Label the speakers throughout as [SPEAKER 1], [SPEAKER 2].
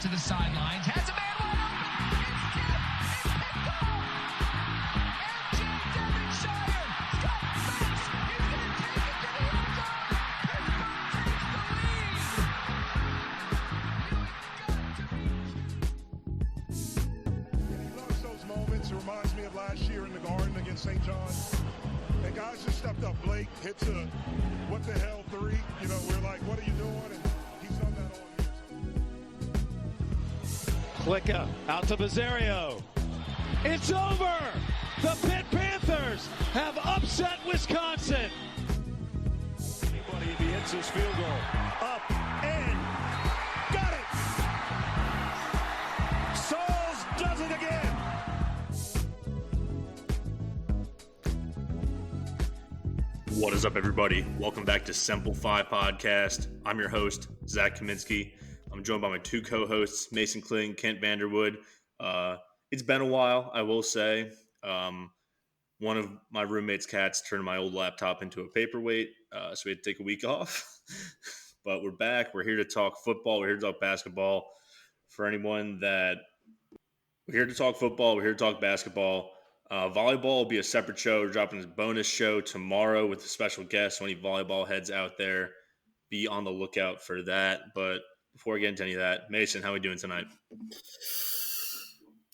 [SPEAKER 1] to the sidelines. Has a man wide open. It's tipped. It's picked off. MJ Devonshire got space. He's going to take it to the end zone. Pittsburgh takes the lead.
[SPEAKER 2] He loves those moments. It reminds me of last year in the Garden against St. John's. And guys just stepped up. Blake hits a what the hell three. You know, we're like, what are you doing? And he's done that all year.
[SPEAKER 3] Klicka out to Bizzario. It's over. The Pitt Panthers have upset Wisconsin.
[SPEAKER 4] Anybody if he hits his field goal. Up and got it. Sauls does it again.
[SPEAKER 5] What is up, everybody? Welcome back to Simple 5 Podcast. I'm your host, Zach Kaminsky. I'm joined by my two co-hosts, Mason Kling, Kent Vanderwood. It's been a while, I will say. One of my roommate's cats turned my old laptop into a paperweight, so we had to take a week off. But we're back. We're here to talk football. We're here to talk basketball. For anyone that we're here to talk football, we're here to talk basketball. Volleyball will be a separate show. We're dropping a bonus show tomorrow with a special guest. So any volleyball heads out there, be on the lookout for that. But before we get into any of that, Mason, how are we doing tonight?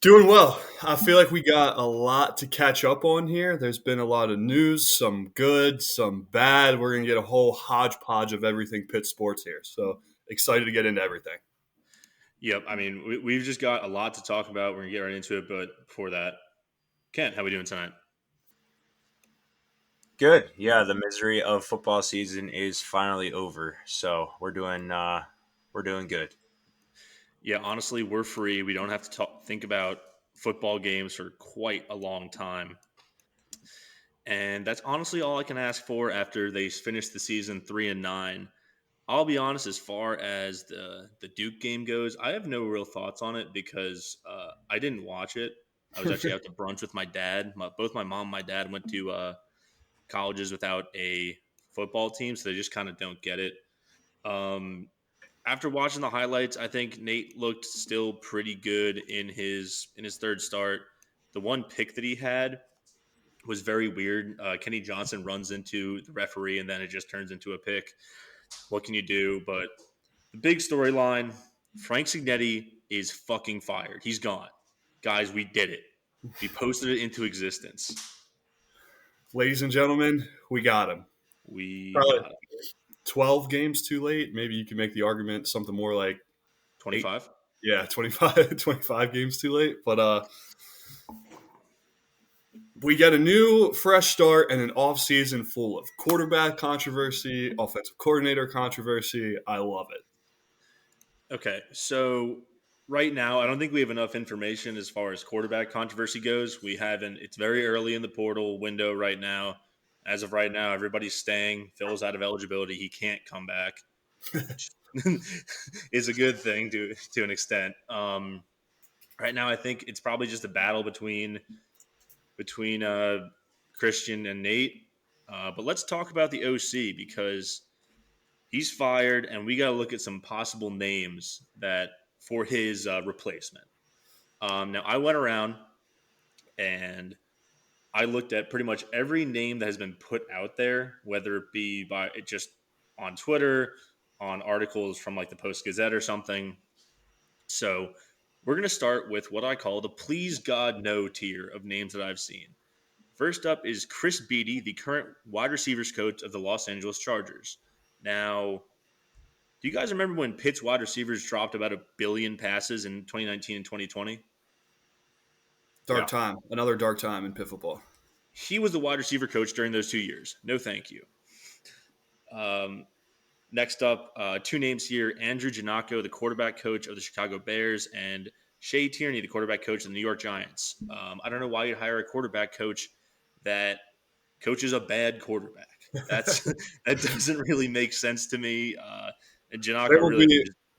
[SPEAKER 6] Doing well. I feel like we got a lot to catch up on here. There's been a lot of news, some good, some bad. We're going to get a whole hodgepodge of everything Pitt sports here. So excited to get into everything.
[SPEAKER 5] Yep. I mean, we've just got a lot to talk about. We're going to get right into it. But before that, Kent, how are we doing tonight?
[SPEAKER 7] Good. Yeah, the misery of football season is finally over. So we're doing good.
[SPEAKER 5] Yeah, honestly, we're free. We don't have to think about football games for quite a long time. And that's honestly all I can ask for after they finish the season 3-9. I'll be honest, as far as the Duke game goes, I have no real thoughts on it because I didn't watch it. I was actually out to brunch with my dad. Both my mom and my dad went to colleges without a football team, so they just kind of don't get it. After watching the highlights, I think Nate looked still pretty good in his third start. The one pick that he had was very weird. Kenny Johnson runs into the referee, and then it just turns into a pick. What can you do? But the big storyline, Frank Cignetti is fucking fired. He's gone. Guys, we did it. We posted it into existence.
[SPEAKER 6] Ladies and gentlemen, we got him.
[SPEAKER 5] We
[SPEAKER 6] Probably
[SPEAKER 5] got him.
[SPEAKER 6] 12 games too late. Maybe you can make the argument something more like
[SPEAKER 5] 25?
[SPEAKER 6] Yeah, 25 games too late. But we get a new fresh start and an offseason full of quarterback controversy, offensive coordinator controversy. I love it.
[SPEAKER 5] Okay, so right now, I don't think we have enough information as far as quarterback controversy goes. We haven't. It's very early in the portal window right now. As of right now, everybody's staying. Phil's out of eligibility. He can't come back. It's a good thing to an extent. Right now, I think it's probably just a battle between Christian and Nate. But let's talk about the OC because he's fired, and we got to look at some possible names for his replacement. Now, I went around and I looked at pretty much every name that has been put out there, whether it be by just on Twitter, on articles from like the Post-Gazette or something. So we're going to start with what I call the please God no tier of names that I've seen. First up is Chris Beatty, the current wide receivers coach of the Los Angeles Chargers. Now, do you guys remember when Pitt's wide receivers dropped about 1 billion passes in 2019 and 2020?
[SPEAKER 6] Dark time. Another dark time in Pitt football.
[SPEAKER 5] He was the wide receiver coach during those 2 years. No thank you. Next up, two names here. Andrew Giannacco, the quarterback coach of the Chicago Bears, and Shea Tierney, the quarterback coach of the New York Giants. I don't know why you'd hire a quarterback coach that coaches a bad quarterback. That doesn't really make sense to me. And Giannacco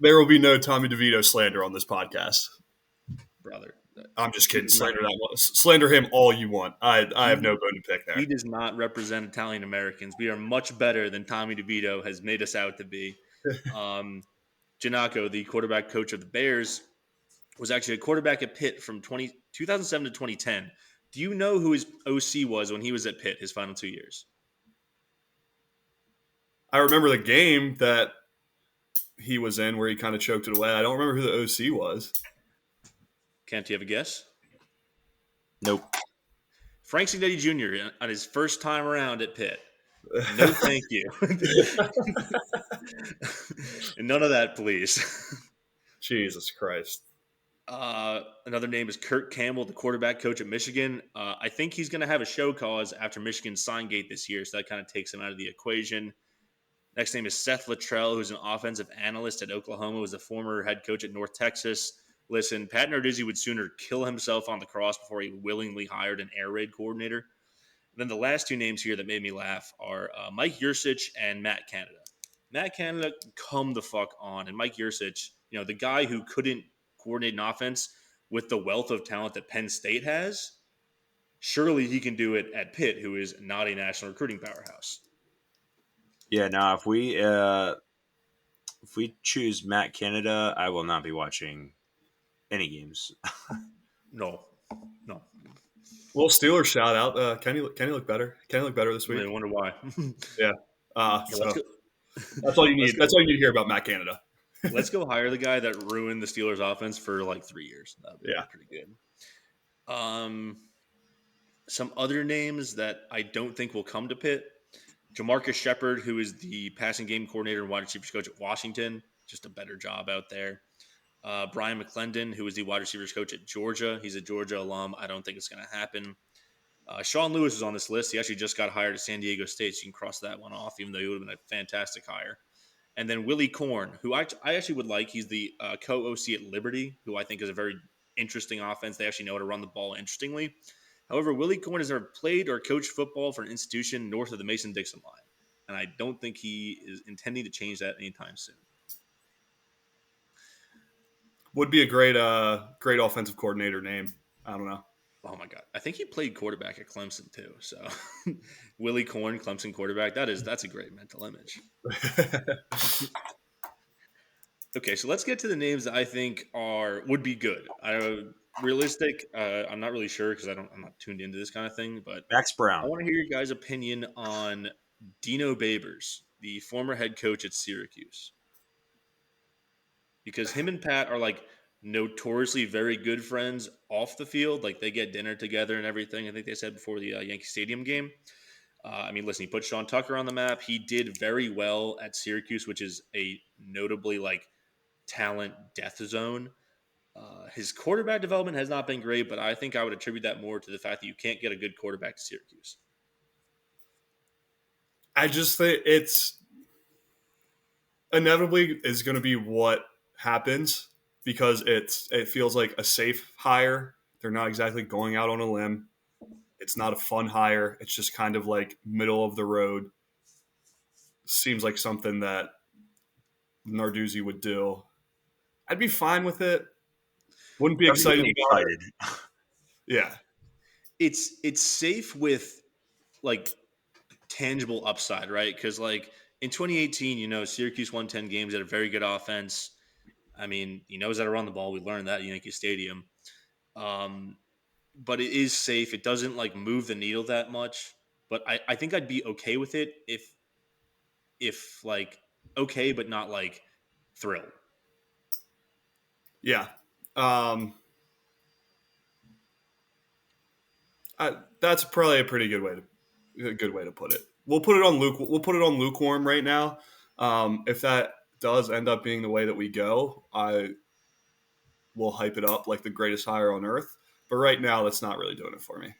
[SPEAKER 6] there will be no Tommy DeVito slander on this podcast.
[SPEAKER 5] Brother.
[SPEAKER 6] I'm just kidding. Slander him all you want. I have no bone to pick there.
[SPEAKER 5] He does not represent Italian Americans. We are much better than Tommy DeVito has made us out to be. Janako, the quarterback coach of the Bears, was actually a quarterback at Pitt from 2007 to 2010. Do you know who his OC was when he was at Pitt his final 2 years?
[SPEAKER 6] I remember the game that he was in where he kind of choked it away. I don't remember who the OC was.
[SPEAKER 5] Kent, do you have a guess?
[SPEAKER 7] Nope.
[SPEAKER 5] Frank Cignetti Jr. on his first time around at Pitt. No, thank you. And none of that, please.
[SPEAKER 6] Jesus Christ.
[SPEAKER 5] Another name is Kurt Campbell, the quarterback coach at Michigan. I think he's going to have a show cause after Michigan's sign gate this year, so that kind of takes him out of the equation. Next name is Seth Luttrell, who's an offensive analyst at Oklahoma, was a former head coach at North Texas. Listen, Pat Narduzzi would sooner kill himself on the cross before he willingly hired an air raid coordinator. And then the last two names here that made me laugh are Mike Yursich and Matt Canada. Matt Canada, come the fuck on. And Mike Yursich, the guy who couldn't coordinate an offense with the wealth of talent that Penn State has, surely he can do it at Pitt, who is not a national recruiting powerhouse.
[SPEAKER 7] Yeah, now if we choose Matt Canada, I will not be watching any games.
[SPEAKER 5] No.
[SPEAKER 6] Well, Steelers shout out. Kenny look better. Kenny look better this week.
[SPEAKER 5] I wonder why.
[SPEAKER 6] Yeah.
[SPEAKER 5] So
[SPEAKER 6] that's all you need. That's all you need to hear about Matt Canada.
[SPEAKER 5] let's go hire the guy that ruined the Steelers offense for like 3 years. That would be pretty good. Some other names that I don't think will come to Pitt. Jamarcus Shepard, who is the passing game coordinator and wide receivers coach at Washington, just a better job out there. Brian McClendon, who is the wide receivers coach at Georgia. He's a Georgia alum. I don't think it's going to happen. Sean Lewis is on this list. He actually just got hired at San Diego State, so you can cross that one off, even though he would have been a fantastic hire. And then Willie Korn, who I actually would like. He's the co-OC at Liberty, who I think is a very interesting offense. They actually know how to run the ball interestingly. However, Willie Korn has never played or coached football for an institution north of the Mason-Dixon line, and I don't think he is intending to change that anytime soon.
[SPEAKER 6] Would be a great offensive coordinator name. I don't know.
[SPEAKER 5] Oh my God. I think he played quarterback at Clemson too. So Willie Korn, Clemson quarterback. That's a great mental image. Okay. So let's get to the names that I think would be good. Realistic. I'm not really sure because I'm not tuned into this kind of thing, but
[SPEAKER 7] Max Brown.
[SPEAKER 5] I want to hear your guys' opinion on Dino Babers, the former head coach at Syracuse. Because him and Pat are like notoriously very good friends off the field. Like they get dinner together and everything. I think they said before the Yankee Stadium game. Listen, he put Sean Tucker on the map. He did very well at Syracuse, which is a notably like talent death zone. His quarterback development has not been great, but I think I would attribute that more to the fact that you can't get a good quarterback to Syracuse.
[SPEAKER 6] I just think it's inevitably is going to be what happens because it feels like a safe hire. They're not exactly going out on a limb. It's not a fun hire. It's just kind of like middle of the road. Seems like something that Narduzzi would do. I'd be fine with it. Wouldn't be excited about it. Yeah.
[SPEAKER 5] It's safe with like tangible upside, right? Because like in 2018, Syracuse won 10 games, had a very good offense. I mean, he knows how to run the ball. We learned that at Yankee Stadium. But it is safe. It doesn't like move the needle that much. But I think I'd be okay with it if like okay, but not like thrilled.
[SPEAKER 6] Yeah. That's probably a pretty good way to put it. We'll put it on lukewarm right now. If that does end up being the way that we go, I will hype it up like the greatest hire on earth. But right now, that's not really doing it for me.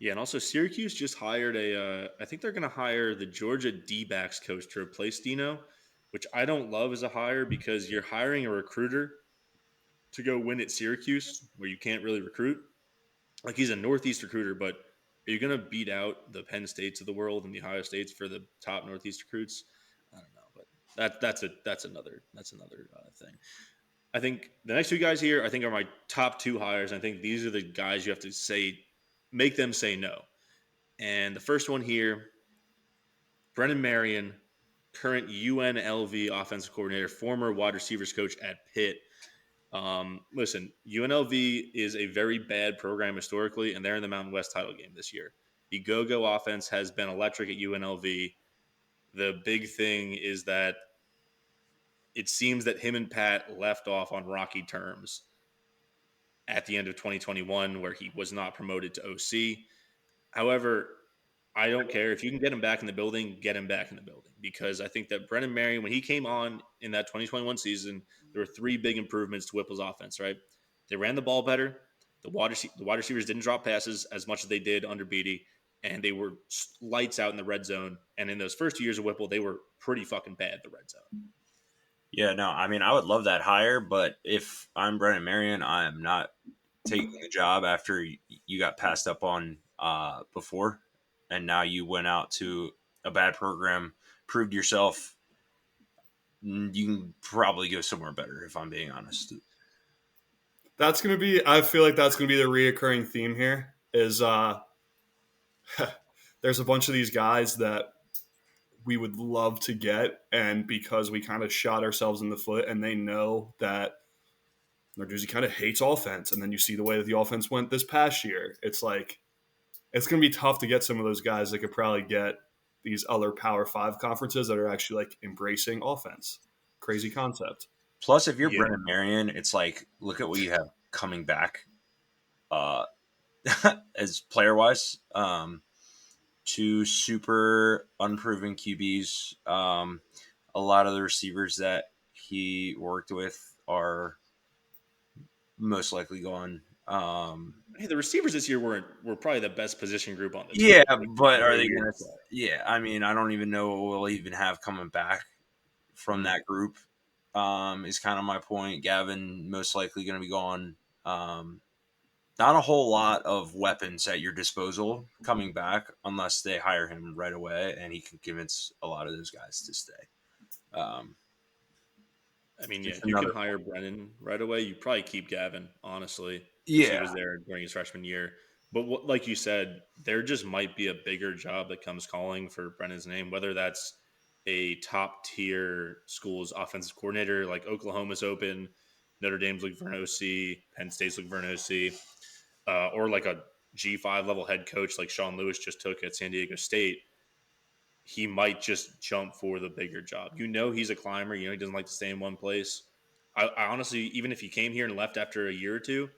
[SPEAKER 5] Yeah, and also Syracuse just hired I think they're going to hire the Georgia D-backs coach to replace Dino, which I don't love as a hire because you're hiring a recruiter to go win at Syracuse where you can't really recruit. Like he's a Northeast recruiter, but are you going to beat out the Penn States of the world and the Ohio States for the top Northeast recruits? I don't know, but that's another thing. I think the next two guys here, I think, are my top two hires. I think these are the guys you have to make them say no. And the first one here, Brennan Marion, current UNLV offensive coordinator, former wide receivers coach at Pitt. Listen, UNLV is a very bad program historically, and they're in the Mountain West title game this year. The go-go offense has been electric at UNLV. The big thing is that it seems that him and Pat left off on rocky terms at the end of 2021, where he was not promoted to OC. However, I don't care. If you can get him back in the building, get him back in the building. Because I think that Brennan Marion, when he came on in that 2021 season, there were three big improvements to Whipple's offense, right? They ran the ball better. The wide receivers didn't drop passes as much as they did under Beatty, and they were lights out in the red zone. And in those first 2 years of Whipple, they were pretty fucking bad, the red zone.
[SPEAKER 7] Yeah, no, I mean, I would love that hire, but if I'm Brennan Marion, I am not taking the job after you got passed up on before, and now you went out to a bad program, proved yourself. You can probably go somewhere better, if I'm being honest.
[SPEAKER 6] I feel like that's going to be the reoccurring theme here is there's a bunch of these guys that we would love to get, and because we kind of shot ourselves in the foot and they know that Narduzzi kind of hates offense, and then you see the way that the offense went this past year, it's like it's going to be tough to get some of those guys that could probably get these other Power 5 conferences that are actually like embracing offense. Crazy concept.
[SPEAKER 7] Plus, if you're
[SPEAKER 5] Yeah.
[SPEAKER 7] Brennan Marion, it's like, look at what you have coming back as player-wise. Two super unproven QBs. A lot of the receivers that he worked with are most likely gone.
[SPEAKER 5] Hey, the receivers this year were probably the best position group on the team.
[SPEAKER 7] Yeah,
[SPEAKER 5] Like,
[SPEAKER 7] but are they
[SPEAKER 5] very
[SPEAKER 7] going
[SPEAKER 5] weird
[SPEAKER 7] to?
[SPEAKER 5] play.
[SPEAKER 7] Yeah, I mean, I don't even know what we'll even have coming back from that group. Is kind of my point. Gavin most likely going to be gone. Not a whole lot of weapons at your disposal coming back unless they hire him right away and he can convince a lot of those guys to stay.
[SPEAKER 5] I mean, yeah,
[SPEAKER 7] Just
[SPEAKER 5] you can
[SPEAKER 7] another-
[SPEAKER 5] hire Brennan right away. You probably keep Gavin, honestly, since he
[SPEAKER 7] Yeah.
[SPEAKER 5] was there during his freshman year. But like you said, there just might be a bigger job that comes calling for Brennan's name, whether that's a top tier school's offensive coordinator, like Oklahoma's open, Notre Dame's looking for an OC, Penn State's looking for an OC, or like a G5 level head coach like Sean Lewis just took at San Diego State. He might just jump for the bigger job. You know, he's a climber. You know, he doesn't like to stay in one place. I honestly, even if he came here and left after a year or two,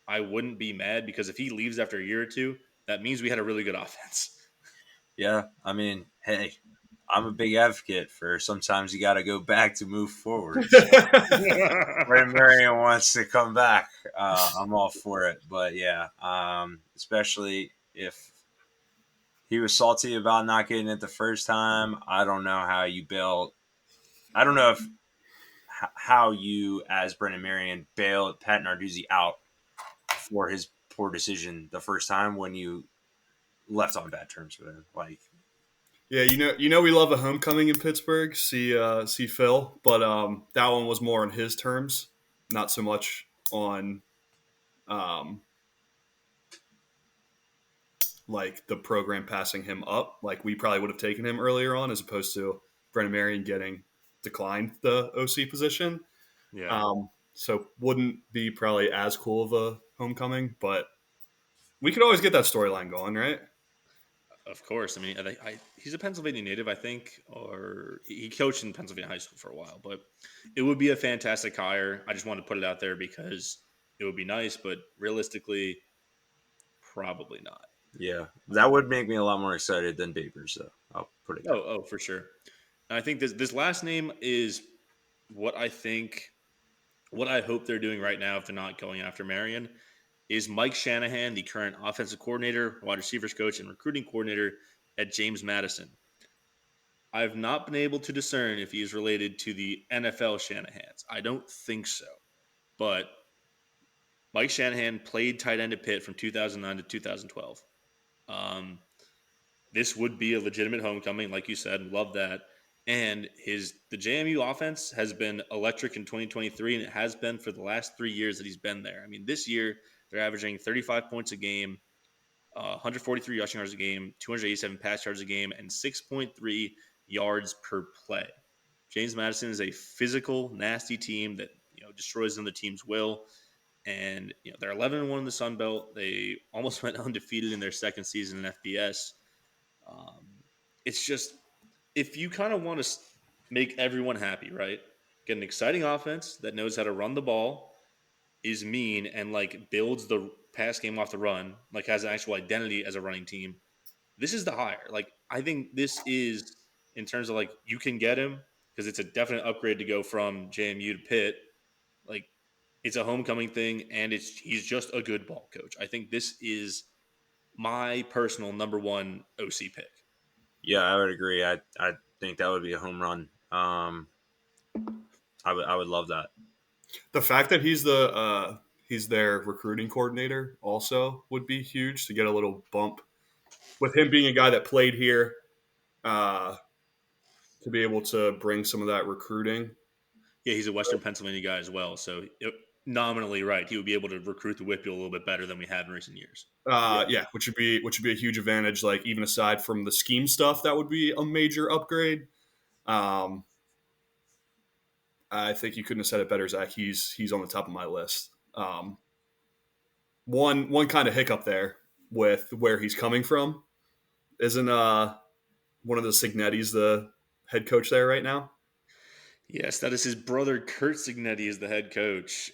[SPEAKER 5] I wouldn't be mad because if he leaves after a year or two, that means we had a really good offense.
[SPEAKER 7] Yeah. I mean, hey, I'm a big advocate for sometimes you got to go back to move forward. Brennan Marion wants to come back. I'm all for it. But yeah, especially if he was salty about not getting it the first time. I don't know how you bail. I don't know if how you, as Brennan Marion, bailed Pat Narduzzi out for his poor decision the first time when you left on bad terms with him. Like,
[SPEAKER 6] Yeah, you know, we love a homecoming in Pittsburgh. See Phil, but that one was more on his terms, not so much on, like the program passing him up. Like we probably would have taken him earlier on, as opposed to Brennan Marion getting declined the OC position.
[SPEAKER 5] Yeah,
[SPEAKER 6] So wouldn't be probably as cool of a homecoming, but we could always get that storyline going, right?
[SPEAKER 5] of course. I mean, he's a Pennsylvania native, I think, or he coached in Pennsylvania high school for a while. But it would be a fantastic hire. I just wanted to put it out there because it would be nice, but realistically, probably not.
[SPEAKER 7] yeah, that would make me a lot more excited than Babers, though. I'll put it.
[SPEAKER 5] Oh, for sure. And I think this last name is what I hope they're doing right now if they're not going after Marion is Mike Shanahan, the current offensive coordinator, wide receivers coach, and recruiting coordinator at James Madison. I've not been able to discern if he is related to the NFL Shanahans. I don't think so. But Mike Shanahan played tight end at Pitt from 2009 to 2012. This would be a legitimate homecoming, like you said. Love that. And the JMU offense has been electric in 2023, and it has been for the last 3 years that he's been there. I mean, this year they're averaging 35 points a game, 143 rushing yards a game, 287 pass yards a game, and 6.3 yards per play. James Madison is a physical, nasty team that destroys another team's will. And they're 11-1 in the Sun Belt. They almost went undefeated in their second season in FBS. It's just, if you kind of want to make everyone happy, right? Get an exciting offense that knows how to run the ball, is mean, and builds the pass game off the run, has an actual identity as a running team. This is the hire. I think this is, in terms of you can get him, because it's a definite upgrade to go from JMU to Pitt. It's a homecoming thing, and he's just a good ball coach. I think this is my personal number one OC pick.
[SPEAKER 7] Yeah, I would agree. I think that would be a home run. I would love that.
[SPEAKER 6] The fact that he's their recruiting coordinator also would be huge to get a little bump. With him being a guy that played here, to be able to bring some of that recruiting.
[SPEAKER 5] Yeah, he's a Western Pennsylvania guy as well, so nominally right, he would be able to recruit the Whitfield a little bit better than we have in recent years.
[SPEAKER 6] Yeah, which would be a huge advantage. Even aside from the scheme stuff, that would be a major upgrade. I think you couldn't have said it better, Zach. He's on the top of my list. One kind of hiccup there with where he's coming from. Isn't one of the Cignettis the head coach there right now?
[SPEAKER 5] Yes, that is his brother. Kurt Cignetti is the head coach.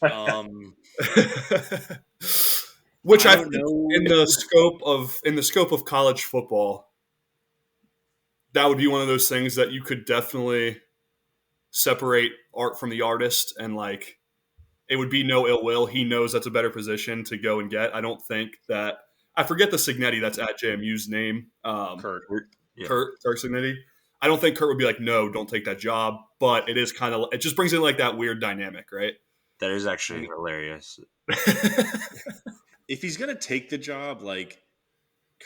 [SPEAKER 6] Which I think in the scope of college football, that would be one of those things that you could definitely separate art from the artist, and it would be no ill will. He knows that's a better position to go and get. I don't think that I forget the Cignetti that's at JMU's name.
[SPEAKER 5] Kurt
[SPEAKER 6] Cignetti. I don't think Kurt would be like, no, don't take that job. But it is it just brings in that weird dynamic, right?
[SPEAKER 7] That is actually hilarious.
[SPEAKER 5] If he's gonna take the job,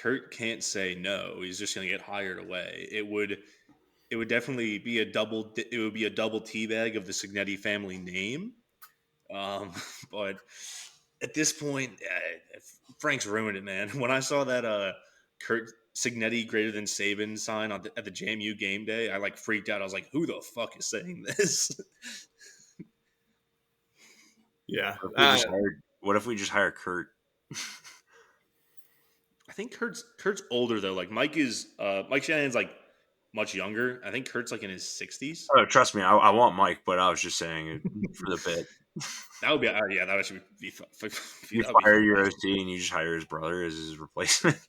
[SPEAKER 5] Kurt can't say no. He's just gonna get hired away. It would definitely be a double teabag of the Cignetti family name. But at this point, Frank's ruined it, man. When I saw that Kurt Cignetti greater than Saban sign at the JMU game day, I freaked out. I was like, who the fuck is saying this?
[SPEAKER 6] Yeah.
[SPEAKER 7] What if we just hire Kurt?
[SPEAKER 5] I think Kurt's older though. Mike Shanahan's much younger. I think Kurt's in his 60s.
[SPEAKER 7] Oh, trust me, I want Mike, but I was just saying it for the bit.
[SPEAKER 5] That would be that actually be fun.
[SPEAKER 7] You fire your OC and you just hire his brother as his replacement.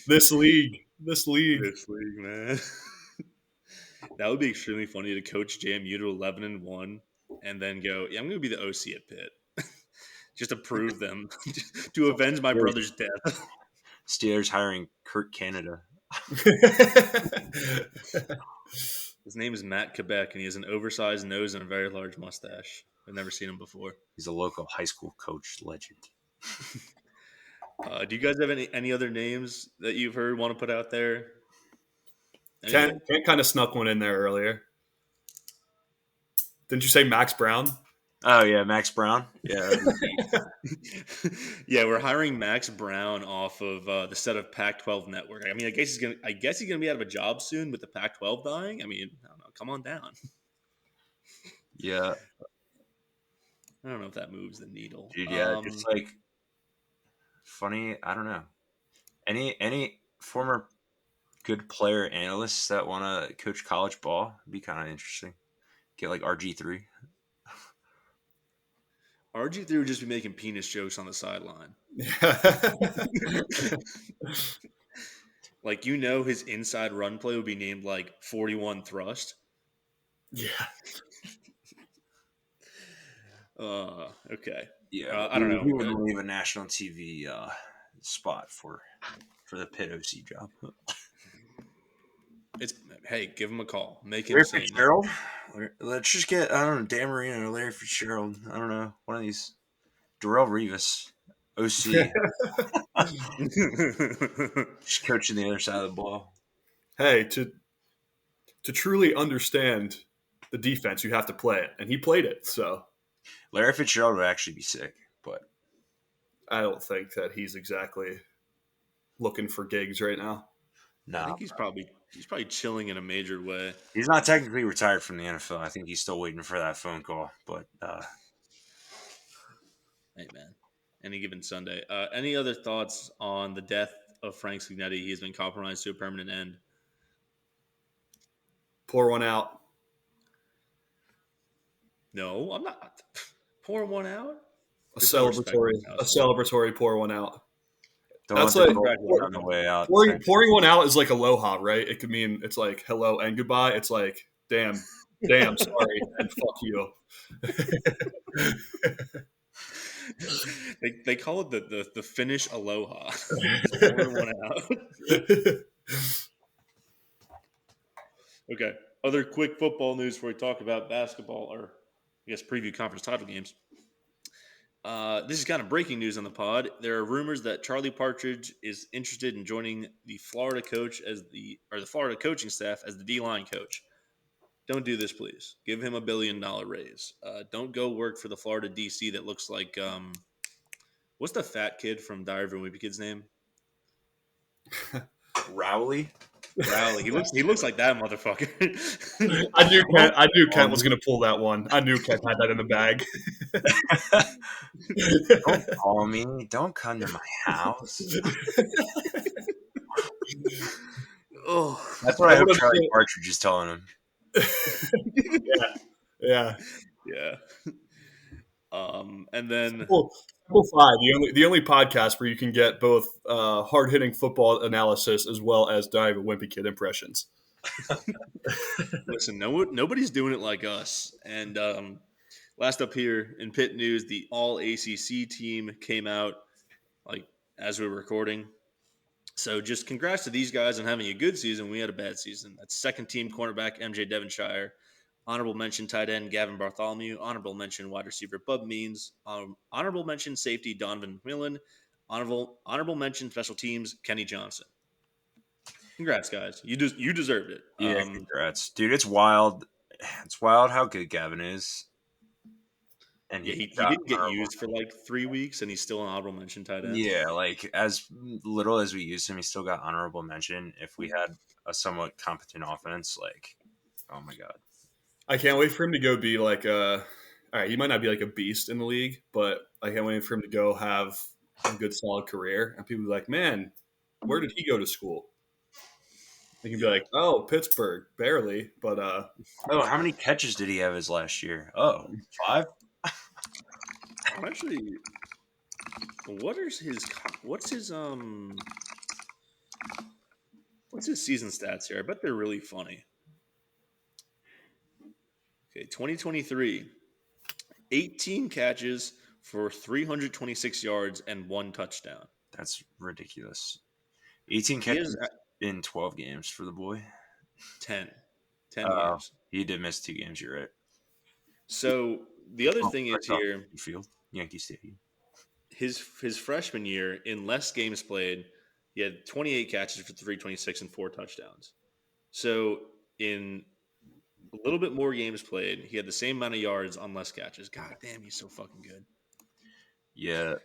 [SPEAKER 6] This league,
[SPEAKER 5] man. That would be extremely funny to coach JMU to 11-1 and then go, I'm going to be the OC at Pitt. Just to prove them, to avenge my brother's death.
[SPEAKER 7] Steelers hiring Kurt Canada.
[SPEAKER 5] His name is Matt Quebec, and he has an oversized nose and a very large mustache. I've never seen him before.
[SPEAKER 7] He's a local high school coach legend.
[SPEAKER 5] Do you guys have any other names that you've heard want to put out there?
[SPEAKER 6] Kent kind of snuck one in there earlier. Didn't you say Max Brown?
[SPEAKER 7] Oh, yeah, Max Brown. Yeah.
[SPEAKER 5] Yeah, we're hiring Max Brown off of the set of Pac-12 Network. I mean, I guess he's gonna be out of a job soon with the Pac-12 dying. I mean, I don't know. Come on down.
[SPEAKER 7] Yeah.
[SPEAKER 5] I don't know if that moves the needle.
[SPEAKER 7] Dude, yeah, it's funny. I don't know. Any former good player analysts that want to coach college ball would be kind of interesting. Get RG3.
[SPEAKER 5] RG3 would just be making penis jokes on the sideline. His inside run play would be named 41 thrust.
[SPEAKER 6] Yeah.
[SPEAKER 5] Okay.
[SPEAKER 7] Yeah.
[SPEAKER 5] I don't know.
[SPEAKER 7] We wouldn't leave a national TV spot for the Pitt OC job.
[SPEAKER 5] Hey, give him a call. Make him
[SPEAKER 7] Larry
[SPEAKER 5] say
[SPEAKER 7] Fitzgerald. Let's just get Dan Marino or Larry Fitzgerald. I don't know, one of these. Darrell Revis, OC, just coaching the other side of the ball.
[SPEAKER 6] Hey, to truly understand the defense, you have to play it, and he played it. So
[SPEAKER 7] Larry Fitzgerald would actually be sick, but
[SPEAKER 6] I don't think that he's exactly looking for gigs right now.
[SPEAKER 5] I
[SPEAKER 7] No,
[SPEAKER 5] think he's probably chilling in a major way.
[SPEAKER 7] he's not technically retired from the NFL. I think he's still waiting for that phone call. But
[SPEAKER 5] Hey man, any given Sunday. Any other thoughts on the death of Frank Cignetti? He has been compromised to a permanent end.
[SPEAKER 6] Pour one out.
[SPEAKER 5] No, I'm not. Pour one out.
[SPEAKER 6] A
[SPEAKER 5] There's no respect in
[SPEAKER 6] celebratory,
[SPEAKER 5] this
[SPEAKER 6] a
[SPEAKER 5] household.
[SPEAKER 6] celebratory pour one out.
[SPEAKER 7] don't
[SPEAKER 6] That's
[SPEAKER 7] let the
[SPEAKER 6] like
[SPEAKER 7] goal on the way out.
[SPEAKER 6] pouring one out is like aloha, right? It could mean it's like hello and goodbye. It's like damn, sorry, and fuck you.
[SPEAKER 5] They call it the Finnish aloha. Just pour one out. Okay. Other quick football news before we talk about basketball, or I guess preview conference title games. This is kind of breaking news on the pod. There are rumors that Charlie Partridge is interested in joining the Florida Florida coaching staff as the D-line coach. Don't do this, please. Give him $1 billion raise. Don't go work for the Florida DC that looks like what's the fat kid from Diary of a Wimpy Kid's name?
[SPEAKER 7] Rowley.
[SPEAKER 5] Rowley. He looks like that motherfucker.
[SPEAKER 6] I knew Kent was going to pull that one. I knew Kent had that in the bag.
[SPEAKER 7] Don't call me. Don't come to my house.
[SPEAKER 5] Oh,
[SPEAKER 7] That's what I hope Charlie Partridge is telling him.
[SPEAKER 6] Yeah.
[SPEAKER 5] And then
[SPEAKER 6] Simple Five, the only podcast where you can get both hard hitting football analysis as well as Dive and Wimpy Kid impressions.
[SPEAKER 5] listen, nobody's doing it like us. And last up here in Pitt news, the All ACC team came out like as we were recording. So just congrats to these guys on having a good season. We had a bad season. That's second team cornerback MJ Devonshire. Honorable mention tight end Gavin Bartholomew. Honorable mention wide receiver Bub Means. Honorable mention safety Donovan McMillan. Honorable mention special teams Kenny Johnson. Congrats, guys. You deserved it.
[SPEAKER 7] Yeah, congrats, dude. It's wild. It's wild how good Gavin is. And
[SPEAKER 5] he didn't get used for like 3 weeks, and he's still an honorable mention tight end.
[SPEAKER 7] Yeah, like as little as we used him, he still got honorable mention. If we had a somewhat competent offense, like, oh my god.
[SPEAKER 6] I can't wait for him to go be like all right, he might not be like a beast in the league, but I can't wait for him to go have a good solid career. And people be like, man, where did he go to school? They can be like, oh, Pittsburgh, barely. But
[SPEAKER 7] oh, how many catches did he have his last year? Oh, 5?
[SPEAKER 5] I'm actually what's his season stats here? I bet they're really funny. Okay, 2023, 18 catches for 326 yards and 1 touchdown.
[SPEAKER 7] That's ridiculous. 18 catches in 12 games for the boy.
[SPEAKER 5] 10 games.
[SPEAKER 7] He did miss 2 games, you're right.
[SPEAKER 5] So the other thing is here,
[SPEAKER 7] Yankee Stadium.
[SPEAKER 5] His freshman year, in less games played, he had 28 catches for 326 and 4 touchdowns. So in a little bit more games played, he had the same amount of yards on less catches. God damn, he's so fucking good.
[SPEAKER 7] Yeah.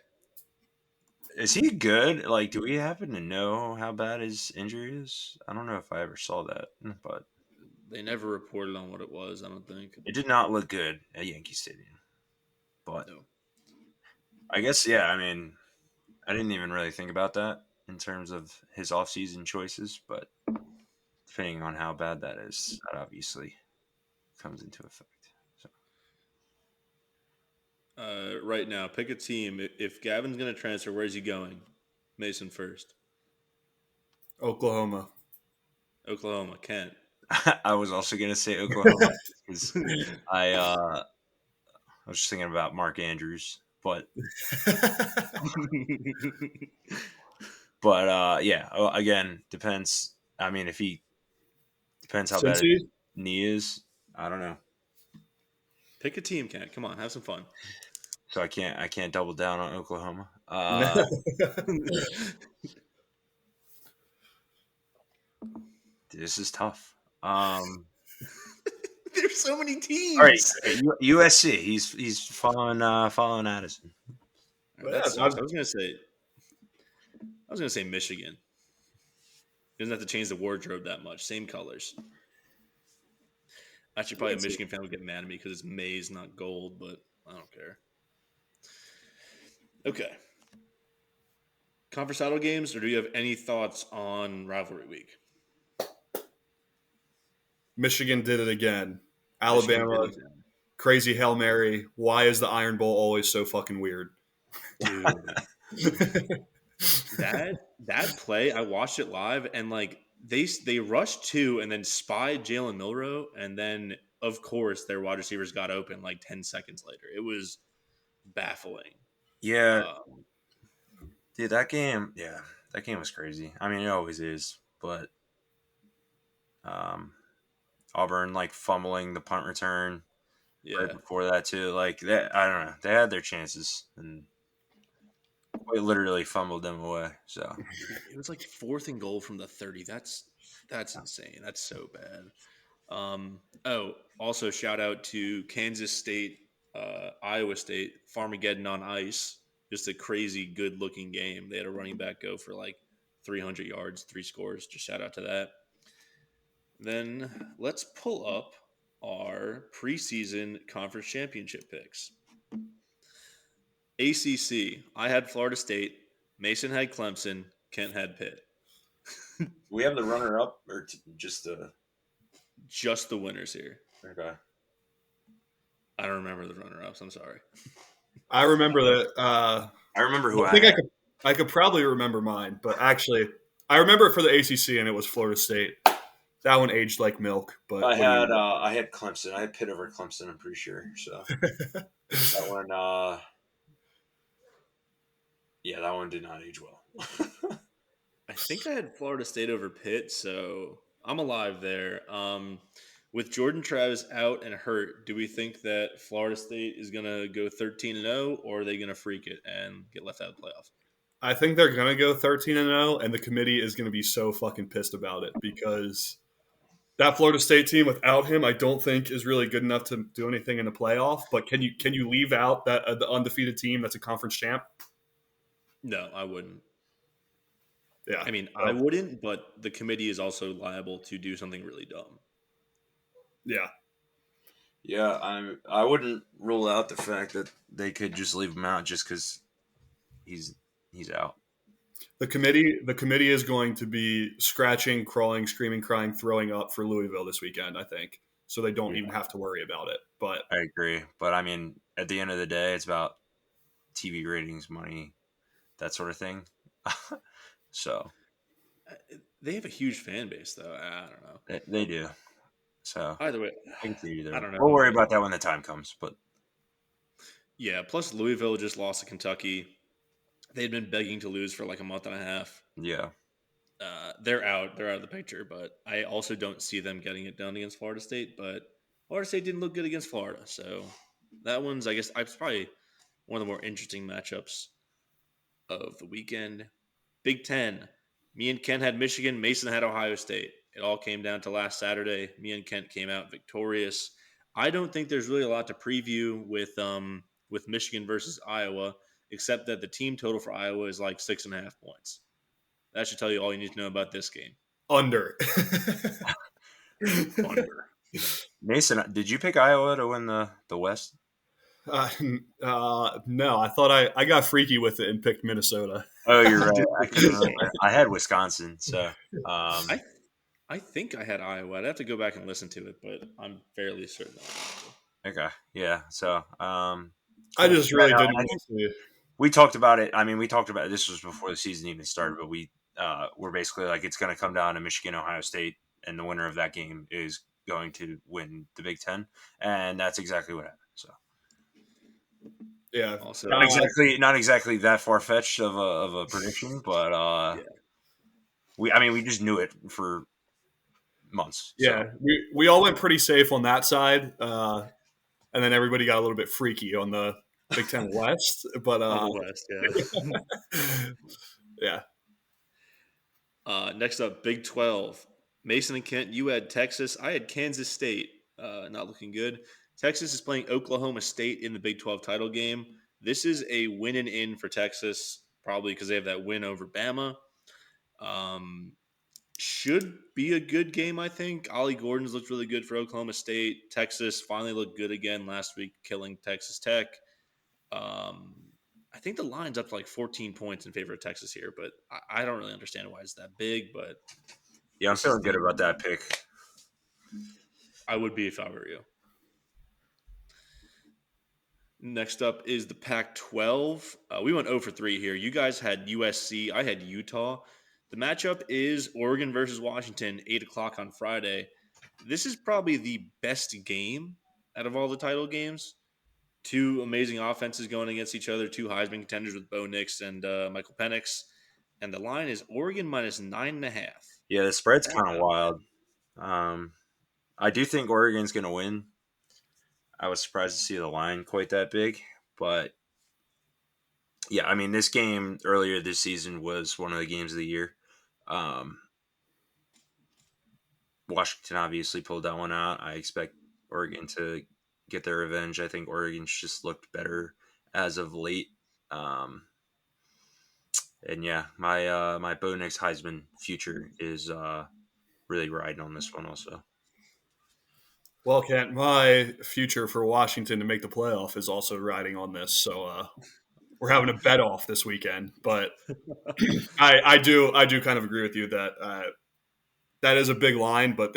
[SPEAKER 7] Is he good? Like, do we happen to know how bad his injury is? I don't know if I ever saw that, but
[SPEAKER 5] they never reported on what it was, I don't think.
[SPEAKER 7] It did not look good at Yankee Stadium. But
[SPEAKER 5] no.
[SPEAKER 7] I guess, yeah, I mean, I didn't even really think about that in terms of his offseason choices, but depending on how bad that is, that obviously comes into effect. So.
[SPEAKER 5] Right now, pick a team. If Gavin's going to transfer, where's he going? Mason first.
[SPEAKER 6] Oklahoma.
[SPEAKER 5] Kent.
[SPEAKER 7] I was also going to say Oklahoma because I was just thinking about Mark Andrews, but yeah, again, depends. I mean, if he depends how bad his knee is, I don't know.
[SPEAKER 5] Pick a team, Kent. Come on, have some fun.
[SPEAKER 7] So I can't double down on Oklahoma. This is tough.
[SPEAKER 5] There's so many teams.
[SPEAKER 7] All right, USC. He's following Addison.
[SPEAKER 5] I was gonna say Michigan. He doesn't have to change the wardrobe that much. Same colors. Actually, probably a Michigan fan would get mad at me because it's maize, not gold, but I don't care. Okay. Conference title games, or do you have any thoughts on rivalry week?
[SPEAKER 6] Michigan did it again.
[SPEAKER 5] Michigan
[SPEAKER 6] Alabama,
[SPEAKER 5] did it again.
[SPEAKER 6] crazy Hail Mary. Why is the Iron Bowl always so fucking weird?
[SPEAKER 5] Dude. that play, I watched it live, and like they rushed two and then spied Jalen Milroe, and then of course their wide receivers got open like 10 seconds later. It was baffling.
[SPEAKER 7] Yeah, dude, that game was crazy. I mean, it always is, but Auburn like fumbling the punt return right before that too. Like that, I don't know. They had their chances and we literally fumbled them away. So
[SPEAKER 5] It was like 4th and goal from the 30. That's insane. That's so bad. Also shout out to Kansas State, Iowa State, Farmageddon on ice. Just a crazy good looking game. They had a running back go for like 300 yards, 3 scores. Just shout out to that. Then let's pull up our preseason conference championship picks. ACC, I had Florida State, Mason had Clemson, Kent had Pitt.
[SPEAKER 7] we have the runner up or just the
[SPEAKER 5] winners here.
[SPEAKER 7] okay.
[SPEAKER 6] I
[SPEAKER 5] don't remember the runner-ups. I'm sorry.
[SPEAKER 6] I remember that.
[SPEAKER 7] I remember who
[SPEAKER 6] I think I could probably remember mine, but actually, I remember it for the ACC, and it was Florida State. That one aged like milk. But
[SPEAKER 7] I had Clemson. I had Pitt over Clemson. I'm pretty sure. So that one, that one did not age well.
[SPEAKER 5] I think I had Florida State over Pitt, so I'm alive there. With Jordan Travis out and hurt, do we think that Florida State is going to go 13-0, or are they going to freak it and get left out of the playoff?
[SPEAKER 6] I think they're going to go 13-0, and the committee is going to be so fucking pissed about it because that Florida State team without him, I don't think is really good enough to do anything in the playoff. But can you leave out that the undefeated team that's a conference champ?
[SPEAKER 5] No, I wouldn't.
[SPEAKER 6] Yeah,
[SPEAKER 5] I mean, I wouldn't, but the committee is also liable to do something really dumb.
[SPEAKER 6] Yeah.
[SPEAKER 7] Yeah, I wouldn't rule out the fact that they could just leave him out just because he's out.
[SPEAKER 6] The committee is going to be scratching, crawling, screaming, crying, throwing up for Louisville this weekend, I think. So they don't even have to worry about it. But
[SPEAKER 7] I agree. But I mean, at the end of the day, it's about TV ratings, money, that sort of thing. So
[SPEAKER 5] they have a huge fan base, though. I don't know.
[SPEAKER 7] They do. So
[SPEAKER 5] either way,
[SPEAKER 7] I
[SPEAKER 5] don't know.
[SPEAKER 7] We'll worry about that when the time comes. But
[SPEAKER 5] yeah, plus Louisville just lost to Kentucky. They'd been begging to lose for like a month and a half.
[SPEAKER 7] Yeah.
[SPEAKER 5] They're out. They're out of the picture. But I also don't see them getting it done against Florida State. But Florida State didn't look good against Florida. So that one's, I guess, it's probably one of the more interesting matchups of the weekend. Big Ten. Me and Kent had Michigan. Mason had Ohio State. It all came down to last Saturday. Me and Kent came out victorious. I don't think there's really a lot to preview with Michigan versus Iowa, except that the team total for Iowa is like 6.5 points. That should tell you all you need to know about this game.
[SPEAKER 6] Under.
[SPEAKER 5] Under.
[SPEAKER 7] Mason, did you pick Iowa to win the West?
[SPEAKER 6] No, I thought I got freaky with it and picked Minnesota.
[SPEAKER 7] Oh, you're right. I had Wisconsin, so
[SPEAKER 5] I think I had Iowa. I'd have to go back and listen to it, but I'm fairly certain.
[SPEAKER 7] Okay, yeah. So
[SPEAKER 6] I just really didn't want to.
[SPEAKER 7] We talked about it. I mean, this was before the season even started, but we're basically like it's going to come down to Michigan, Ohio State, and the winner of that game is going to win the Big Ten, and that's exactly what happened. So.
[SPEAKER 6] Yeah,
[SPEAKER 7] also, not exactly that far fetched of a prediction, but we just knew it for months.
[SPEAKER 6] Yeah, so. we all went pretty safe on that side, and then everybody got a little bit freaky on the Big Ten West. But
[SPEAKER 5] on the West,
[SPEAKER 6] yeah.
[SPEAKER 5] Yeah. Next up, Big 12. Mason and Kent, you had Texas. I had Kansas State. Not looking good. Texas is playing Oklahoma State in the Big 12 title game. This is a win and in for Texas, probably because they have that win over Bama. Should be a good game, I think. Ollie Gordon's looked really good for Oklahoma State. Texas finally looked good again last week, killing Texas Tech. Um, I think the line's up to like 14 points in favor of Texas here, but I don't really understand why it's that big. But
[SPEAKER 7] Yeah, I'm
[SPEAKER 5] this is
[SPEAKER 7] feeling good
[SPEAKER 5] the
[SPEAKER 7] about that pick.
[SPEAKER 5] I would be if I were you. Next up is the Pac-12. We went 0 for 3 here. You guys had USC. I had Utah. The matchup is Oregon versus Washington, 8 o'clock on Friday. This is probably the best game out of all the title games. Two amazing offenses going against each other, two Heisman contenders with Bo Nix and Michael Penix. And the line is Oregon minus 9.5.
[SPEAKER 7] Yeah, the spread's kind of wild. I do think Oregon's going to win. I was surprised to see the line quite that big, but yeah, I mean, this game earlier this season was one of the games of the year. Um, Washington obviously pulled that one out. I expect Oregon to get their revenge. I think Oregon's just looked better as of late. Um, and yeah, my Bo Nix Heisman future is really riding on this one also.
[SPEAKER 6] Well, Kent, my future for Washington to make the playoff is also riding on this. So we're having a bet off this weekend. But I do kind of agree with you that that is a big line. But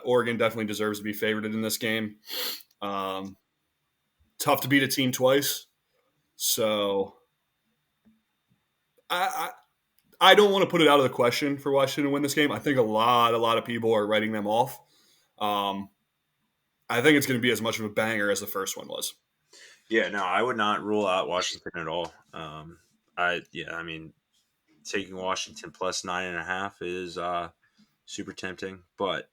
[SPEAKER 6] Oregon definitely deserves to be favored in this game. Tough to beat a team twice. So I don't want to put it out of the question for Washington to win this game. I think a lot of people are writing them off. I think it's going to be as much of a banger as the first one was.
[SPEAKER 7] Yeah, no, I would not rule out Washington at all. I mean, taking Washington plus 9.5 is super tempting, but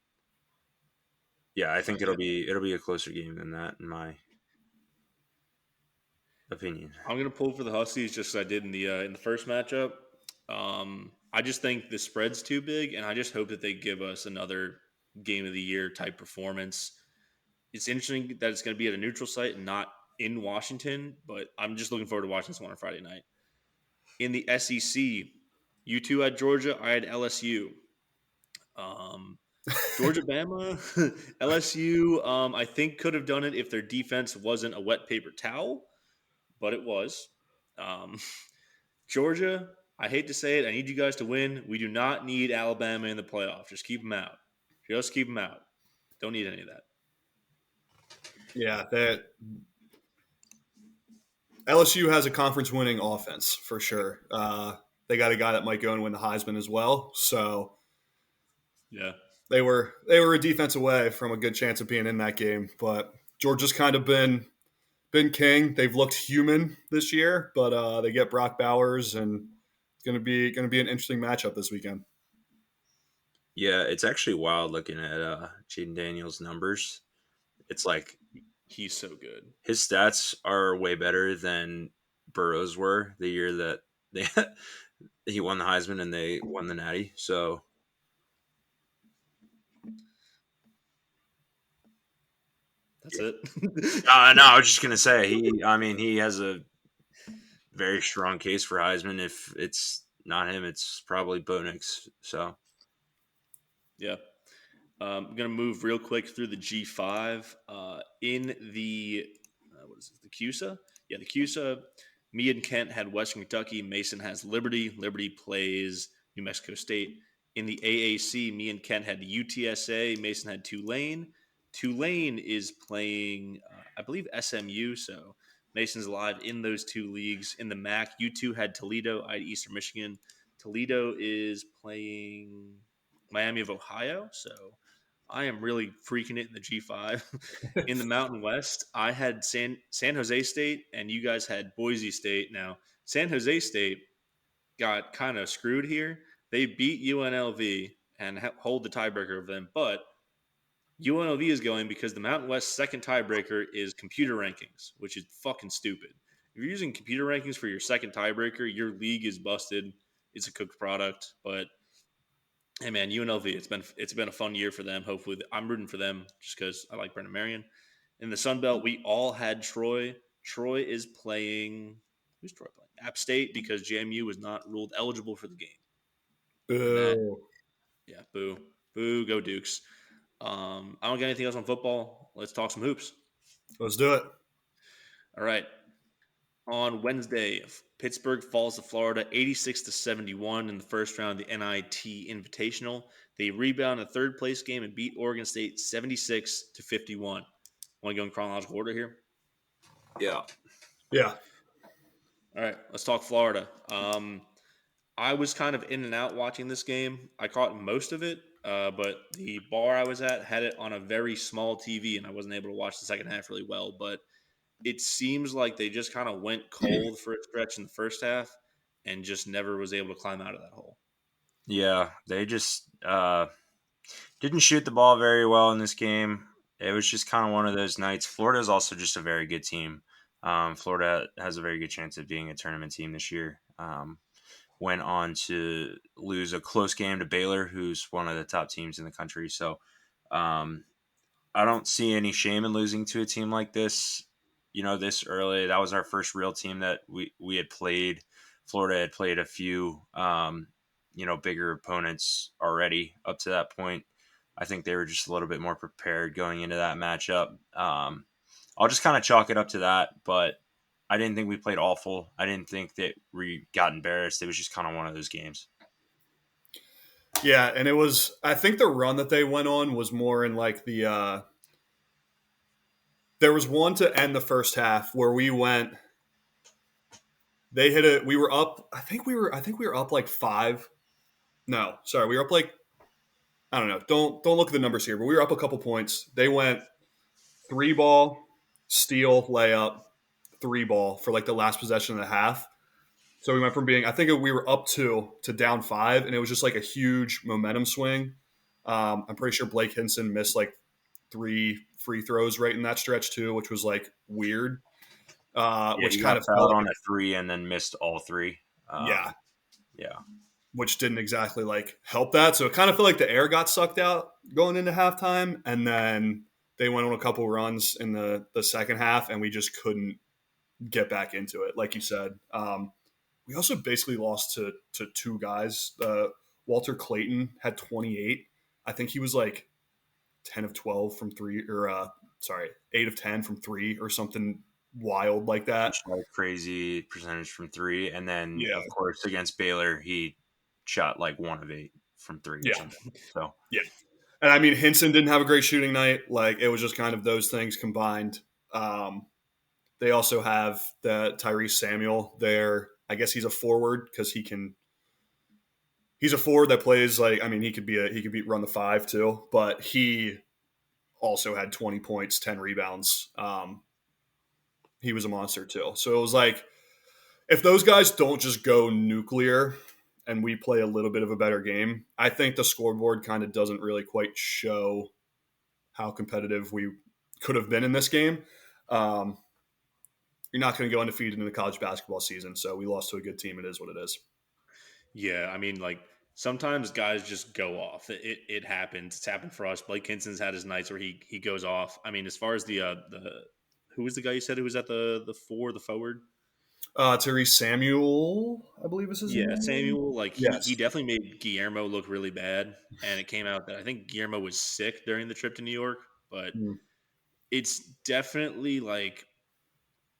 [SPEAKER 7] yeah, I think it'll be a closer game than that in my opinion.
[SPEAKER 5] I'm gonna pull for the Huskies just as I did in the first matchup. I just think the spread's too big, and I just hope that they give us another game of the year type performance. It's interesting that it's going to be at a neutral site and not in Washington, but I'm just looking forward to watching this one on Friday night. In the SEC, you two had Georgia, I had LSU. Georgia, Bama, LSU. I think could have done it if their defense wasn't a wet paper towel, but it was. Um, Georgia, I hate to say it, I need you guys to win. We do not need Alabama in the playoff. Just keep them out. Just keep them out. Don't need any of that.
[SPEAKER 6] Yeah, that LSU has a conference-winning offense for sure. They got a guy that might go and win the Heisman as well. So
[SPEAKER 5] Yeah.
[SPEAKER 6] they were a defense away from a good chance of being in that game. But Georgia's kind of been king. They've looked human this year, but they get Brock Bowers, and it's going to be an interesting matchup this weekend.
[SPEAKER 7] Yeah, it's actually wild looking at Jaden Daniels' numbers. It's like
[SPEAKER 5] He's so good.
[SPEAKER 7] his stats are way better than Burrow's were the year that he won the Heisman and they won the Natty. So
[SPEAKER 5] That's it.
[SPEAKER 7] no, I was just gonna say he has a very strong case for Heisman. If it's not him, it's probably Bo Nix. So
[SPEAKER 5] Yeah. I'm going to move real quick through the G5. In the, what is it, the CUSA? Yeah, the CUSA. Me and Kent had Western Kentucky. Mason has Liberty. Liberty plays New Mexico State. In the AAC, me and Kent had UTSA. Mason had Tulane. Tulane is playing, I believe, SMU. So Mason's alive in those two leagues. In the MAC, you two had Toledo. I had Eastern Michigan. Toledo is playing Miami of Ohio. So I am really freaking it in the G5. In the Mountain West, I had San Jose State, and you guys had Boise State. Now, San Jose State got kind of screwed here. They beat UNLV and hold the tiebreaker of them, but UNLV is going because the Mountain West second tiebreaker is computer rankings, which is fucking stupid. If you're using computer rankings for your second tiebreaker, your league is busted. It's a cooked product, but hey man, UNLV, it's been a fun year for them. Hopefully, I'm rooting for them just because I like Brendan Marion. In the Sun Belt, we all had Troy. Troy is playing. Who's Troy playing? App State because JMU was not ruled eligible for the game. And that
[SPEAKER 6] Boo.
[SPEAKER 5] Yeah, boo. Boo, go Dukes. I don't get anything else on football. Let's talk some hoops.
[SPEAKER 6] Let's do it.
[SPEAKER 5] All right. On Wednesday, Pittsburgh falls to Florida 86-71 in the first round of the NIT Invitational. They rebound a third place game and beat Oregon State 76-51. Want to go in chronological order here?
[SPEAKER 7] Yeah.
[SPEAKER 6] Yeah.
[SPEAKER 5] All right, let's talk Florida. I was kind of in and out watching this game. I caught most of it, but the bar I was at had it on a very small TV, and I wasn't able to watch the second half really well. But it seems like they just kind of went cold for a stretch in the first half and just never was able to climb out of that hole.
[SPEAKER 7] Yeah, they just didn't shoot the ball very well in this game. It was just kind of one of those nights. Florida is also just a very good team. Florida has a very good chance of being a tournament team this year. Went on to lose a close game to Baylor, who's one of the top teams in the country. So I don't see any shame in losing to a team like this, this early. That was our first real team that we had played. Florida had played a few, bigger opponents already up to that point. I think they were just a little bit more prepared going into that matchup. I'll just kind of chalk it up to that, but I didn't think we played awful. I didn't think that we got embarrassed. It was just kind of one of those games.
[SPEAKER 6] Yeah, and I think the run that they went on was more in like there was one to end the first half where we went, we were up, I think we were up like 5. No, sorry, we were up like, I don't know, don't look at the numbers here, but we were up a couple points. They went 3-ball, steal, layup, 3-ball for like the last possession of the half. So we went from being, I think we were up 2 to down 5, and it was just like a huge momentum swing. I'm pretty sure Blake Hinson missed like 3 free throws right in that stretch too, which was like weird. Which kind of
[SPEAKER 7] fouled on a 3 and then missed all 3.
[SPEAKER 6] Yeah,
[SPEAKER 7] Yeah.
[SPEAKER 6] which didn't exactly like help that. So it kind of felt like the air got sucked out going into halftime, and then they went on a couple runs in the second half, and we just couldn't get back into it. Like you said, we also basically lost to 2 guys. Walter Clayton had 28. I think he was like 10 of 12 from 3, or 8 of 10 from 3 or something wild like that.
[SPEAKER 7] He shot a crazy percentage from 3. And then,
[SPEAKER 6] Yeah.
[SPEAKER 7] of course, against Baylor, he shot like 1 of 8 from 3 or something. So,
[SPEAKER 6] yeah. And I mean, Hinson didn't have a great shooting night. Like, it was just kind of those things combined. They also have the Tyrese Samuel there. I guess he's a forward because he's a forward that plays like, I mean, he could run the 5 too, but he also had 20 points, 10 rebounds. He was a monster too. So it was like, if those guys don't just go nuclear and we play a little bit of a better game, I think the scoreboard kind of doesn't really quite show how competitive we could have been in this game. You're not going to go undefeated in the college basketball season, so we lost to a good team. It is what it is.
[SPEAKER 5] Yeah, I mean, like, sometimes guys just go off. It happens. It's happened for us. Blake Hinson's had his nights where he goes off. I mean, as far as the who was the guy you said who was at the forward?
[SPEAKER 6] Tyrese Samuel, I believe is his name.
[SPEAKER 5] Yeah, Samuel. Like,
[SPEAKER 6] Yes.
[SPEAKER 5] he definitely made Guillermo look really bad, and it came out that I think Guillermo was sick during the trip to New York. But it's definitely like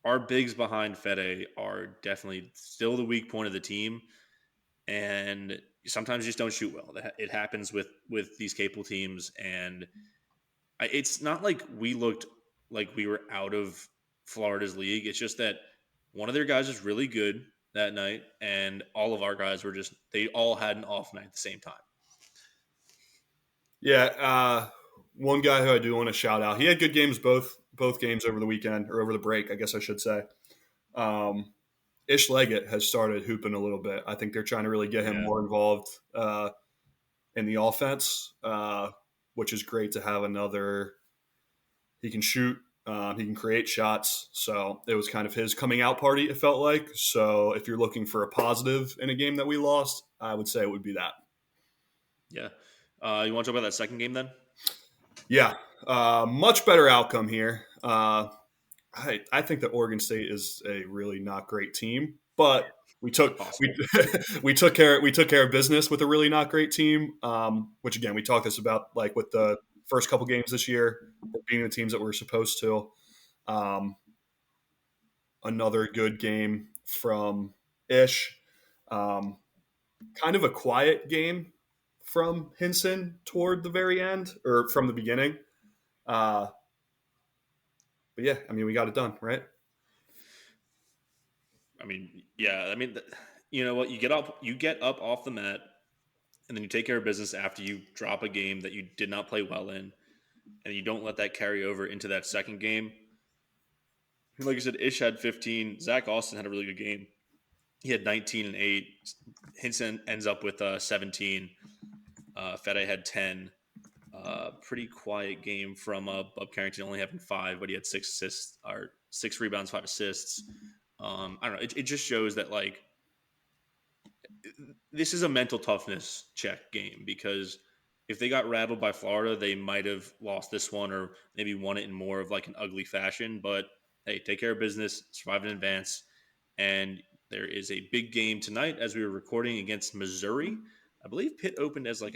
[SPEAKER 5] our bigs behind Fede are definitely still the weak point of the team, and sometimes you just don't shoot well. It happens with these capable teams, and it's not like we looked like we were out of Florida's league. It's just that one of their guys was really good that night, and all of our guys were they all had an off night at the same time.
[SPEAKER 6] Yeah, one guy who I do want to shout out. He had good games both games over the weekend, or over the break, I guess I should say. Ish Leggett has started hooping a little bit. I think they're trying to really get him more involved in the offense, which is great to have another. He can shoot. He can create shots. So it was kind of his coming out party, it felt like. So if you're looking for a positive in a game that we lost, I would say it would be that.
[SPEAKER 5] Yeah. You want to talk about that second game then?
[SPEAKER 6] Yeah. Much better outcome here. I think that Oregon State is a really not great team, but we took
[SPEAKER 5] Possible.
[SPEAKER 6] we took care of business with a really not great team. Which again, we talked this about like with the first couple games this year, beating the teams that we're supposed to. Another good game from Ish. Kind of a quiet game from Hinson toward the very end or from the beginning. But yeah, I mean, we got it done, right?
[SPEAKER 5] I mean, yeah. I mean, you know what? You get up off the mat, and then you take care of business after you drop a game that you did not play well in, and you don't let that carry over into that second game. Like I said, Ish had 15. Zach Austin had a really good game. He had 19 and 8. Hinson ends up with 17. Fede had 10. Pretty quiet game from Bub Carrington, only having 5, but he had 6 assists or 6 rebounds, 5 assists. I don't know. It just shows that like this is a mental toughness check game because if they got rattled by Florida, they might have lost this one or maybe won it in more of like an ugly fashion. But hey, take care of business, survive in advance, and there is a big game tonight as we were recording against Missouri. I believe Pitt opened as they're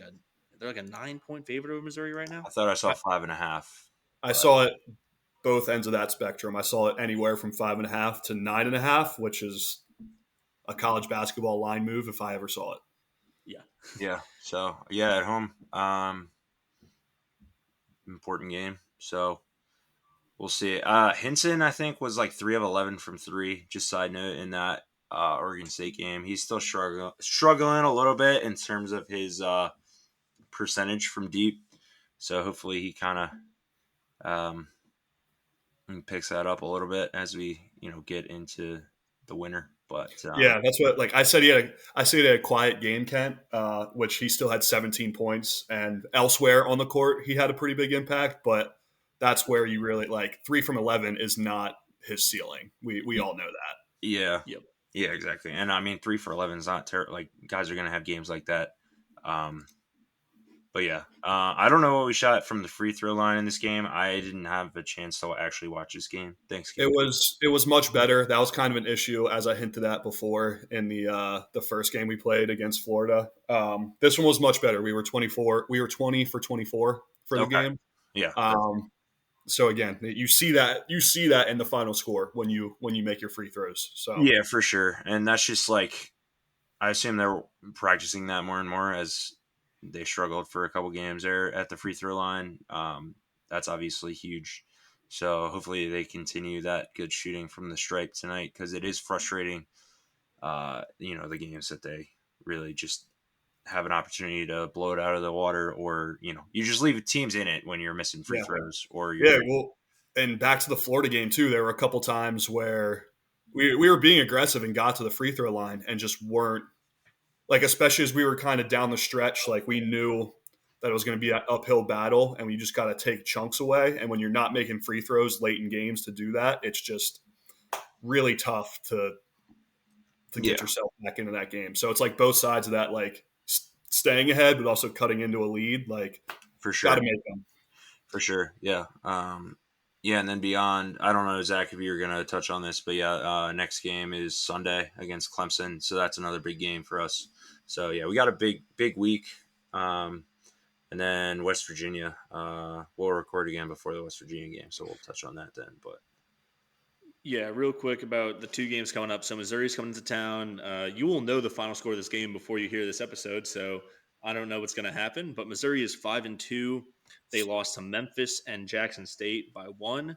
[SPEAKER 5] like a 9-point favorite over Missouri right now.
[SPEAKER 7] I thought I saw 5.5.
[SPEAKER 6] I saw it both ends of that spectrum. I saw it anywhere from 5.5 to 9.5, which is a college basketball line move if I ever saw it.
[SPEAKER 5] Yeah.
[SPEAKER 7] Yeah. So yeah, at home, important game. So we'll see. Hinson, I think, was like 3 of 11 from 3. Just side note in that Oregon State game, he's still struggling a little bit in terms of his percentage from deep. So hopefully he kind of picks that up a little bit as we get into the winter. But
[SPEAKER 6] yeah, that's what like I said. He had a quiet game, Kent, which he still had 17 points, and elsewhere on the court he had a pretty big impact. But that's where you really like 3 from 11 is not his ceiling. We all know that.
[SPEAKER 7] Yeah.
[SPEAKER 5] Yep.
[SPEAKER 7] Yeah, exactly. And I mean, 3 for 11 is not terrible. Like guys are going to have games like that. But yeah, I don't know what we shot from the free throw line in this game. I didn't have a chance to actually watch this game. Thanks.
[SPEAKER 6] It was much better. That was kind of an issue, as I hinted at before in the first game we played against Florida. This one was much better. We were 24. We were 20 for 24 for the game.
[SPEAKER 7] Yeah.
[SPEAKER 6] So again, you see that in the final score when you make your free throws. So
[SPEAKER 7] yeah, for sure. And that's just like I assume they're practicing that more and more as they struggled for a couple games there at the free throw line. That's obviously huge. So hopefully they continue that good shooting from the stripe tonight because it is frustrating. The games that they really just have an opportunity to blow it out of the water, or you just leave teams in it when you're missing free throws. Or
[SPEAKER 6] and back to the Florida game too. There were a couple times where we were being aggressive and got to the free throw line and just weren't. Like, especially as we were kind of down the stretch, like we knew that it was going to be an uphill battle and we just got to take chunks away. And when you're not making free throws late in games to do that, it's just really tough to get yourself back into that game. So it's like both sides of that, like staying ahead, but also cutting into a lead. Like,
[SPEAKER 7] for sure.
[SPEAKER 6] Got to make them.
[SPEAKER 7] For sure. Yeah. Yeah. And then beyond, I don't know, Zach, if you're going to touch on this, but yeah, next game is Sunday against Clemson. So that's another big game for us. So yeah, we got a big week. And then West Virginia, we'll record again before the West Virginia game. So we'll touch on that then, but.
[SPEAKER 5] Yeah, real quick about the 2 games coming up. So Missouri's coming to town. You will know the final score of this game before you hear this episode. So I don't know what's going to happen, but Missouri is 5-2. They lost to Memphis and Jackson State by 1.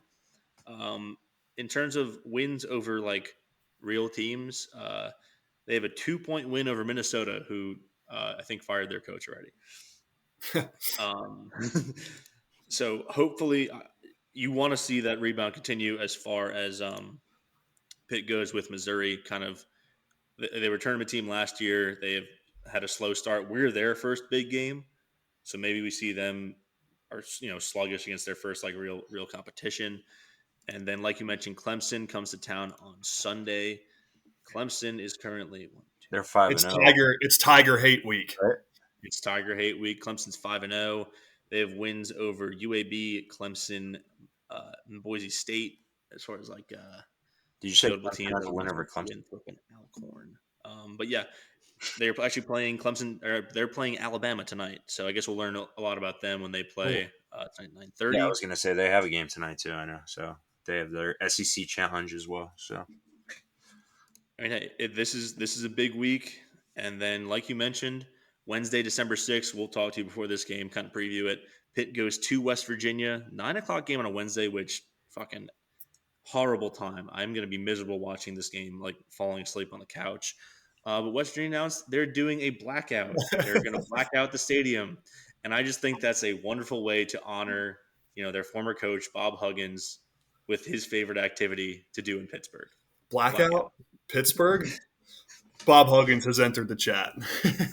[SPEAKER 5] In terms of wins over like real teams, they have a 2-point win over Minnesota, who I think fired their coach already. So hopefully you want to see that rebound continue as far as Pitt goes with Missouri. Kind of, they were a tournament team last year. They have had a slow start. We're their first big game, so maybe we see them are sluggish against their first like real competition. And then, like you mentioned, Clemson comes to town on Sunday. Clemson is currently
[SPEAKER 7] they're 5-0.
[SPEAKER 6] It's Tiger hate week.
[SPEAKER 7] Right?
[SPEAKER 5] It's Tiger hate week. Clemson's 5-0. They have wins over UAB, Clemson, and Boise State. As far as like,
[SPEAKER 7] did you say Clemson has a win over Clemson?
[SPEAKER 5] Alcorn. But yeah, they're actually playing Clemson, or they're playing Alabama tonight. So I guess we'll learn a lot about them when they play tonight,
[SPEAKER 7] Yeah, I
[SPEAKER 5] 9:30.
[SPEAKER 7] was gonna say they have a game tonight too. I know, so they have their SEC challenge as well. So
[SPEAKER 5] I mean, hey, this is a big week, and then like you mentioned, Wednesday, December 6th, we'll talk to you before this game, kind of preview it. Pitt goes to West Virginia, 9 o'clock game on a Wednesday, which fucking horrible time. I'm gonna be miserable watching this game, like falling asleep on the couch. But West Virginia announced they're doing a blackout. They're gonna black out the stadium, and I just think that's a wonderful way to honor, their former coach Bob Huggins with his favorite activity to do in Pittsburgh.
[SPEAKER 6] Blackout? Pittsburgh? Bob Huggins has entered the chat.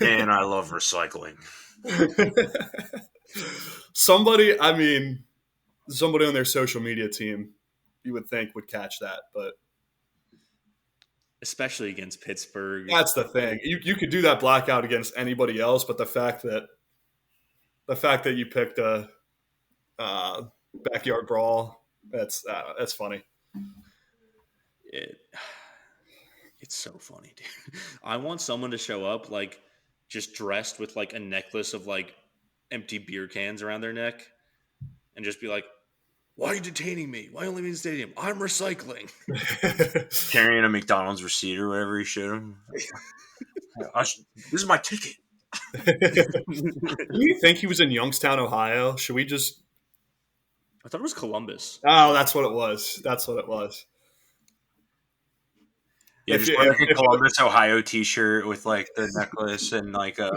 [SPEAKER 7] and I love recycling.
[SPEAKER 6] somebody on their social media team, you would think would catch that, but
[SPEAKER 5] Especially against Pittsburgh.
[SPEAKER 6] that's the thing. You could do that blackout against anybody else, but the fact that you picked a backyard brawl, that's funny.
[SPEAKER 5] It's so funny, dude. I want someone to show up like just dressed with like a necklace of like empty beer cans around their neck and just be like, "Why are you detaining me? Why are you leaving the stadium? I'm recycling."
[SPEAKER 7] Carrying a McDonald's receipt or whatever he showed him. This is my ticket.
[SPEAKER 6] Do you think he was in Youngstown, Ohio? Should we just?
[SPEAKER 5] I thought it was Columbus.
[SPEAKER 6] Oh, that's what it was.
[SPEAKER 7] Yeah, just wear like a Columbus, Ohio T-shirt with like the necklace and like a.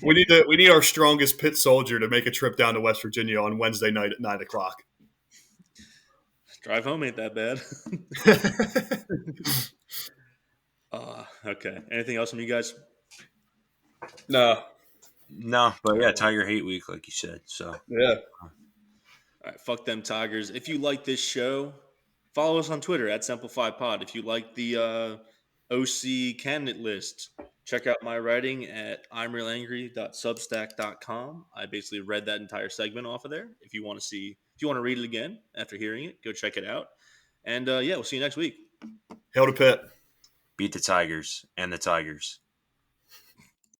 [SPEAKER 6] We need our strongest pit soldier to make a trip down to West Virginia on Wednesday night at 9:00.
[SPEAKER 5] Drive home ain't that bad. Okay. Anything else from you guys?
[SPEAKER 6] No.
[SPEAKER 7] But yeah, Tiger Hate Week, like you said. So
[SPEAKER 6] Yeah.
[SPEAKER 5] All right, fuck them Tigers. If you like this show, follow us on Twitter at SimplifiedPod. If you like the OC candidate list, check out my writing at imrealangry.substack.com. I basically read that entire segment off of there. If you want to read it again after hearing it, go check it out. And we'll see you next week.
[SPEAKER 6] Hail to Pitt.
[SPEAKER 7] beat the Tigers and the Tigers.